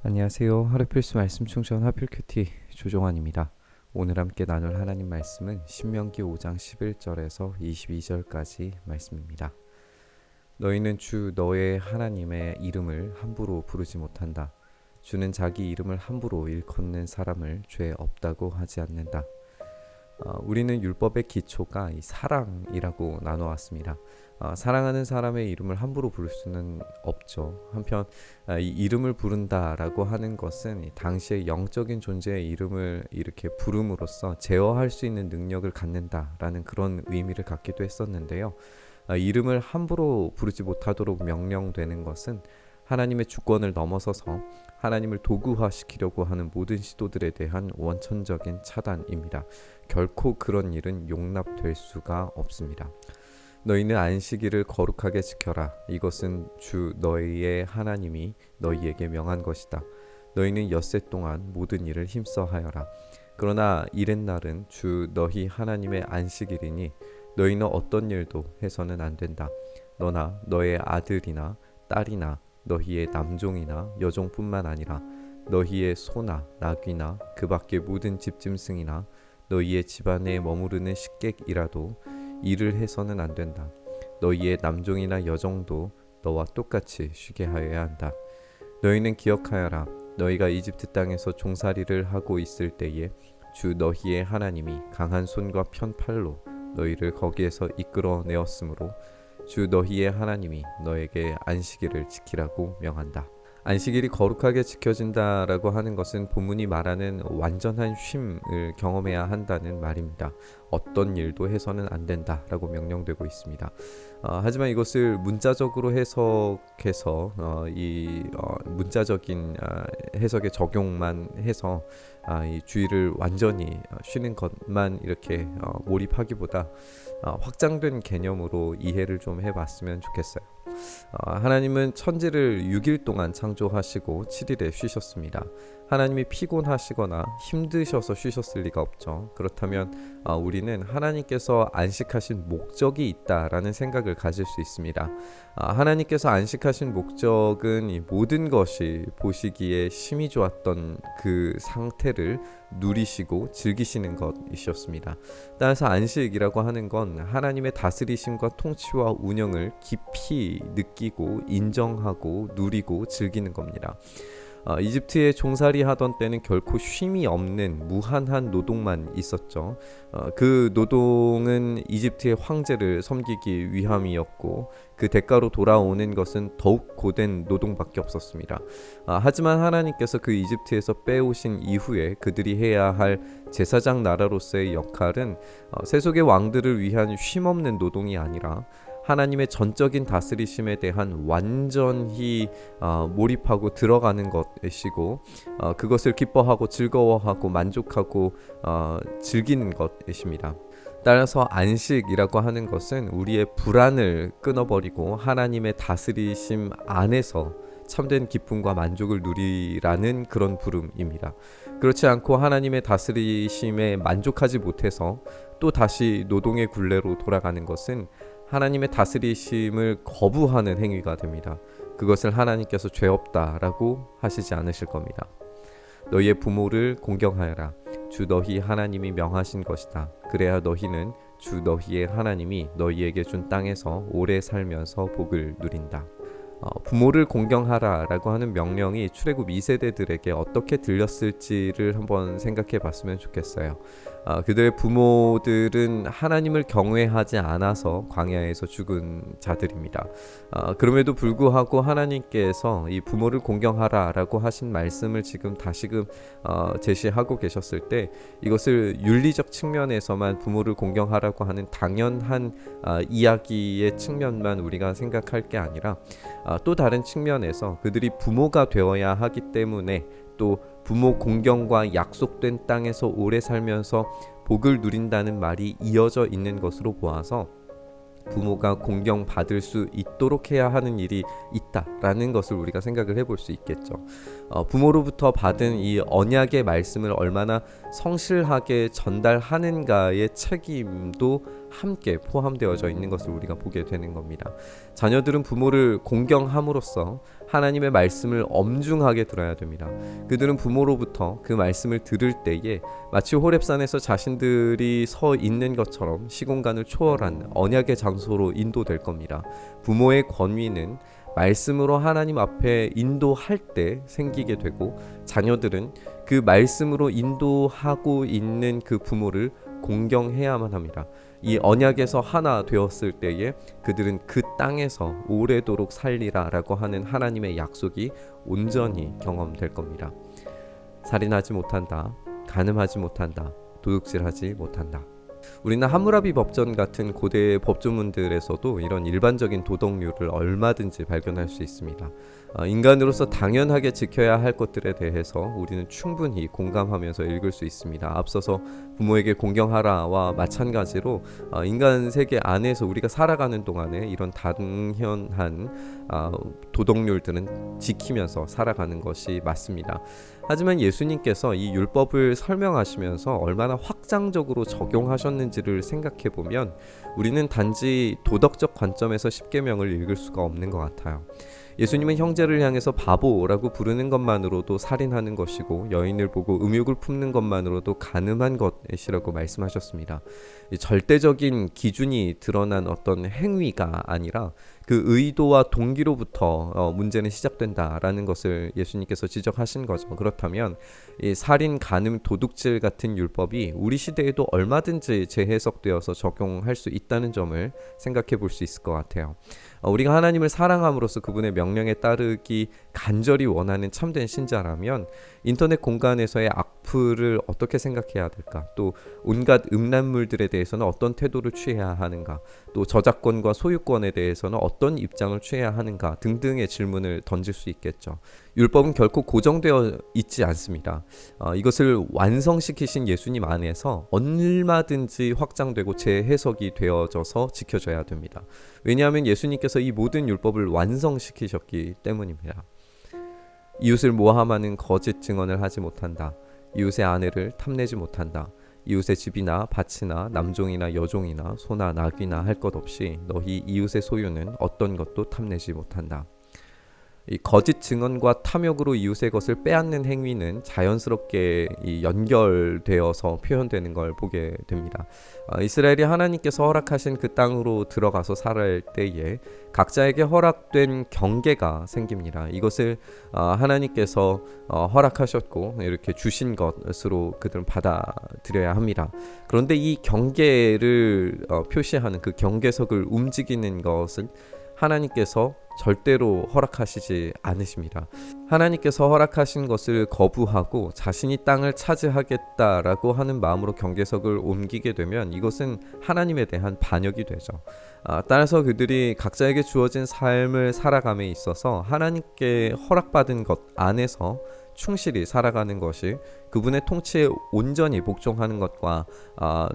안녕하세요. 하루 필수 말씀 충전 하필 큐티 조종환입니다. 오늘 함께 나눌 하나님 말씀은 신명기 5장 11절에서 22절까지 말씀입니다. 너희는 주 너의 하나님의 이름을 함부로 부르지 못한다. 주는 자기 이름을 함부로 일컫는 사람을 죄 없다고 하지 않는다. 우리는 율법의 기초가 이 사랑이라고 나눠왔습니다. 사랑하는 사람의 이름을 함부로 부를 수는 없죠. 한편 이 이름을 부른다라고 하는 것은 당시의 영적인 존재의 이름을 이렇게 부름으로써 제어할 수 있는 능력을 갖는다라는 그런 의미를 갖기도 했었는데요. 이름을 함부로 부르지 못하도록 명령되는 것은 하나님의 주권을 넘어서서 하나님을 도구화시키려고 하는 모든 시도들에 대한 원천적인 차단입니다. 결코 그런 일은 용납될 수가 없습니다. 너희는 안식일을 거룩하게 지켜라. 이것은 주 너희의 하나님이 너희에게 명한 것이다. 너희는 엿새 동안 모든 일을 힘써 하여라. 그러나 이튿날은 주 너희 하나님의 안식일이니 너희는 어떤 일도 해서는 안 된다. 너나 너의 아들이나 딸이나 너희의 남종이나 여종뿐만 아니라 너희의 소나 나귀나 그 밖의 모든 집짐승이나 너희의 집안에 머무르는 식객이라도 일을 해서는 안 된다. 너희의 남종이나 여종도 너와 똑같이 쉬게 하여야 한다. 너희는 기억하여라. 너희가 이집트 땅에서 종살이를 하고 있을 때에 주 너희의 하나님이 강한 손과 편팔로 너희를 거기에서 이끌어내었으므로 주 너희의 하나님이 너에게 안식일을 지키라고 명한다. 안식일이 거룩하게 지켜진다라고 하는 것은 본문이 말하는 완전한 쉼을 경험해야 한다는 말입니다. 어떤 일도 해서는 안 된다라고 명령되고 있습니다. 하지만 이것을 문자적으로 해석해서 문자적인 해석에 적용만 해서 이 주일을 완전히 쉬는 것만 이렇게 몰입하기보다 확장된 개념으로 이해를 좀 해봤으면 좋겠어요. 하나님은 천지를 6일 동안 창조하시고 7일에 쉬셨습니다. 하나님이 피곤하시거나 힘드셔서 쉬셨을 리가 없죠. 그렇다면 우리는 하나님께서 안식하신 목적이 있다라는 생각을 가질 수 있습니다. 하나님께서 안식하신 목적은 이 모든 것이 보시기에 심히 좋았던 그 상태를 누리시고 즐기시는 것이셨습니다. 따라서 안식이라고 하는 건 하나님의 다스리심과 통치와 운영을 깊이 느끼고 인정하고 누리고 즐기는 겁니다. 이집트에 종살이 하던 때는 결코 쉼이 없는 무한한 노동만 있었죠. 그 노동은 이집트의 황제를 섬기기 위함이었고 그 대가로 돌아오는 것은 더욱 고된 노동밖에 없었습니다. 하지만 하나님께서 그 이집트에서 빼오신 이후에 그들이 해야 할 제사장 나라로서의 역할은 세속의 왕들을 위한 쉼없는 노동이 아니라 하나님의 전적인 다스리심에 대한 완전히 몰입하고 들어가는 것이고 그것을 기뻐하고 즐거워하고 만족하고 즐기는 것이십니다. 따라서 안식이라고 하는 것은 우리의 불안을 끊어버리고 하나님의 다스리심 안에서 참된 기쁨과 만족을 누리라는 그런 부름입니다. 그렇지 않고 하나님의 다스리심에 만족하지 못해서 또 다시 노동의 굴레로 돌아가는 것은 하나님의 다스리심을 거부하는 행위가 됩니다. 그것을 하나님께서 죄 없다라고 하시지 않으실 겁니다. 너희의 부모를 공경하여라. 주 너희 하나님이 명하신 것이다. 그래야 너희는 주 너희의 하나님이 너희에게 준 땅에서 오래 살면서 복을 누린다. 부모를 공경하라라고 하는 명령이 출애굽 2세대들에게 어떻게 들렸을지를 한번 생각해 봤으면 좋겠어요. 그들의 부모들은 하나님을 경외하지 않아서 광야에서 죽은 자들입니다. 그럼에도 불구하고 하나님께서 이 부모를 공경하라라고 하신 말씀을 지금 다시금 제시하고 계셨을 때 이것을 윤리적 측면에서만 부모를 공경하라고 하는 당연한 이야기의 측면만 우리가 생각할 게 아니라 또 다른 측면에서 그들이 부모가 되어야 하기 때문에 또 부모 공경과 약속된 땅에서 오래 살면서 복을 누린다는 말이 이어져 있는 것으로 보아서 부모가 공경받을 수 있도록 해야 하는 일이 있다라는 것을 우리가 생각을 해볼 수 있겠죠. 부모로부터 받은 이 언약의 말씀을 얼마나 성실하게 전달하는가의 책임도 함께 포함되어져 있는 것을 우리가 보게 되는 겁니다. 자녀들은 부모를 공경함으로써 하나님의 말씀을 엄중하게 들어야 됩니다. 그들은 부모로부터 그 말씀을 들을 때에 마치 호렙산에서 자신들이 서 있는 것처럼 시공간을 초월한 언약의 장소로 인도될 겁니다. 부모의 권위는 말씀으로 하나님 앞에 인도할 때 생기게 되고, 자녀들은 그 말씀으로 인도하고 있는 그 부모를 공경해야만 합니다. 이 언약에서 하나 되었을 때에 그들은 그 땅에서 오래도록 살리라 라고 하는 하나님의 약속이 온전히 경험될 겁니다. 살인하지 못한다, 간음하지 못한다, 도둑질하지 못한다. 우리는 함무라비 법전 같은 고대 법조문들에서도 이런 일반적인 도덕률을 얼마든지 발견할 수 있습니다. 인간으로서 당연하게 지켜야 할 것들에 대해서 우리는 충분히 공감하면서 읽을 수 있습니다. 앞서서 부모에게 공경하라와 마찬가지로 인간 세계 안에서 우리가 살아가는 동안에 이런 당연한 도덕률들은 지키면서 살아가는 것이 맞습니다. 하지만 예수님께서 이 율법을 설명하시면서 얼마나 확장적으로 적용하셨는지를 생각해 보면 우리는 단지 도덕적 관점에서 십계명을 읽을 수가 없는 것 같아요. 예수님은 형제를 향해서 바보라고 부르는 것만으로도 살인하는 것이고, 여인을 보고 음욕을 품는 것만으로도 간음한 것이라고 말씀하셨습니다. 절대적인 기준이 드러난 어떤 행위가 아니라 그 의도와 동기로부터 문제는 시작된다라는 것을 예수님께서 지적하신 거죠. 그렇다면 이 살인, 간음, 도둑질 같은 율법이 우리 시대에도 얼마든지 재해석되어서 적용할 수 있다는 점을 생각해 볼 수 있을 것 같아요. 우리가 하나님을 사랑함으로써 그분의 명령에 따르기 간절히 원하는 참된 신자라면 인터넷 공간에서의 악플을 어떻게 생각해야 될까? 또 온갖 음란물들에 대해서는 어떤 태도를 취해야 하는가? 또 저작권과 소유권에 대해서는 어떤 입장을 취해야 하는가? 등등의 질문을 던질 수 있겠죠. 율법은 결코 고정되어 있지 않습니다. 이것을 완성시키신 예수님 안에서 얼마든지 확장되고 재해석이 되어져서 지켜져야 됩니다. 왜냐하면 예수님께서 이 모든 율법을 완성시키셨기 때문입니다. 이웃을 모함하는 거짓 증언을 하지 못한다. 이웃의 아내를 탐내지 못한다. 이웃의 집이나 밭이나 남종이나 여종이나 소나 나귀나 할 것 없이 너희 이웃의 소유는 어떤 것도 탐내지 못한다. 이 거짓 증언과 탐욕으로 이웃의 것을 빼앗는 행위는 자연스럽게 연결되어서 표현되는 걸 보게 됩니다. 이스라엘이 하나님께서 허락하신 그 땅으로 들어가서 살할 때에 각자에게 허락된 경계가 생깁니다. 이것을 하나님께서 허락하셨고 이렇게 주신 것으로 그들은 받아들여야 합니다. 그런데 이 경계를 표시하는 그 경계석을 움직이는 것은 하나님께서 절대로 허락하시지 않으십니다. 하나님께서 허락하신 것을 거부하고 자신이 땅을 차지하겠다라고 하는 마음으로 경계석을 옮기게 되면 이것은 하나님에 대한 반역이 되죠. 따라서 그들이 각자에게 주어진 삶을 살아감에 있어서 하나님께 허락받은 것 안에서 충실히 살아가는 것이 그분의 통치에 온전히 복종하는 것과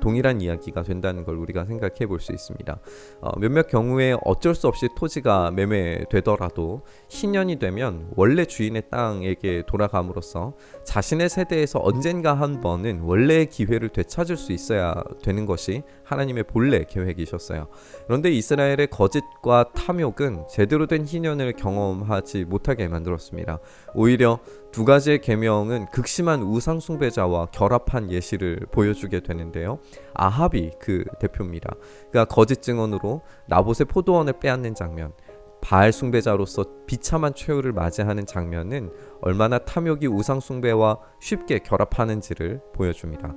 동일한 이야기가 된다는 걸 우리가 생각해 볼 수 있습니다. 몇몇 경우에 어쩔 수 없이 토지가 매매되더라도 희년이 되면 원래 주인의 땅에게 돌아감으로써 자신의 세대에서 언젠가 한 번은 원래의 기회를 되찾을 수 있어야 되는 것이 하나님의 본래 계획이셨어요. 그런데 이스라엘의 거짓과 탐욕은 제대로 된 희년을 경험하지 못하게 만들었습니다. 오히려 두 가지의 계명은 극심한 우상 숭배자와 결합한 예시를 보여주게 되는데요. 아합이 그 대표입니다. 그가 거짓 증언으로 나봇의 포도원을 빼앗는 장면, 바알 숭배자로서 비참한 최후를 맞이하는 장면은 얼마나 탐욕이 우상 숭배와 쉽게 결합하는지를 보여줍니다.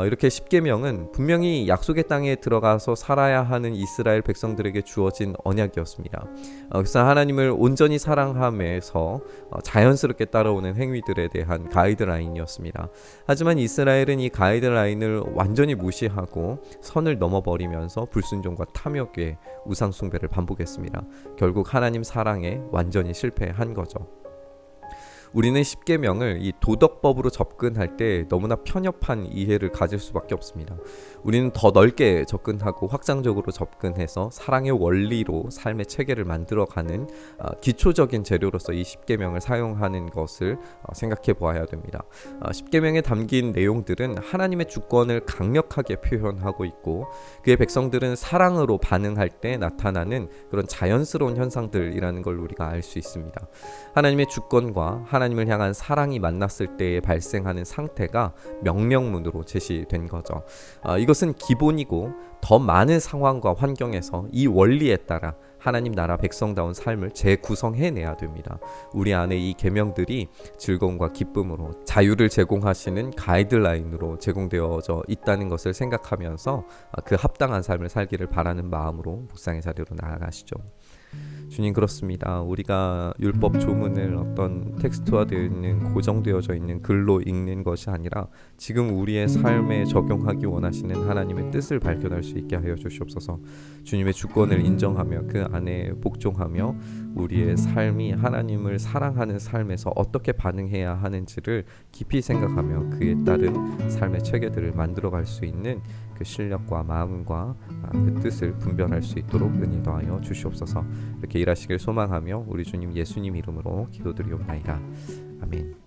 이렇게 십계명은 분명히 약속의 땅에 들어가서 살아야 하는 이스라엘 백성들에게 주어진 언약이었습니다. 그래서 하나님을 온전히 사랑함에서 자연스럽게 따라오는 행위들에 대한 가이드라인이었습니다. 하지만 이스라엘은 이 가이드라인을 완전히 무시하고 선을 넘어버리면서 불순종과 탐욕의 우상 숭배를 반복했습니다. 결국 하나님 사랑에 완전히 실패한 거죠. 우리는 십계명을 이 도덕법으로 접근할 때 너무나 편협한 이해를 가질 수밖에 없습니다. 우리는 더 넓게 접근하고 확장적으로 접근해서 사랑의 원리로 삶의 체계를 만들어가는 기초적인 재료로서 이 십계명을 사용하는 것을 생각해 보아야 됩니다. 십계명에 담긴 내용들은 하나님의 주권을 강력하게 표현하고 있고 그의 백성들은 사랑으로 반응할 때 나타나는 그런 자연스러운 현상들이라는 걸 우리가 알 수 있습니다. 하나님의 주권과 하나님을 향한 사랑이 만났을 때에 발생하는 상태가 명령문으로 제시된 거죠. 이것은 기본이고 더 많은 상황과 환경에서 이 원리에 따라 하나님 나라 백성다운 삶을 재구성해내야 됩니다. 우리 안에 이 계명들이 즐거움과 기쁨으로 자유를 제공하시는 가이드라인으로 제공되어져 있다는 것을 생각하면서 그 합당한 삶을 살기를 바라는 마음으로 묵상의 자리로 나아가시죠. 주님, 그렇습니다. 우리가 율법 조문을 어떤 텍스트화되어 있는 고정되어져 있는 글로 읽는 것이 아니라 지금 우리의 삶에 적용하기 원하시는 하나님의 뜻을 발견할 수 있게 하여 주시옵소서. 주님의 주권을 인정하며 그 안에 복종하며 우리의 삶이 하나님을 사랑하는 삶에서 어떻게 반응해야 하는지를 깊이 생각하며 그에 따른 삶의 체계들을 만들어갈 수 있는 그 실력과 마음과 그 뜻을 분별할 수 있도록 은혜 더하여 주시옵소서. 이렇게 일하시길 소망하며 우리 주님 예수님 이름으로 기도드리옵나이다. 아멘.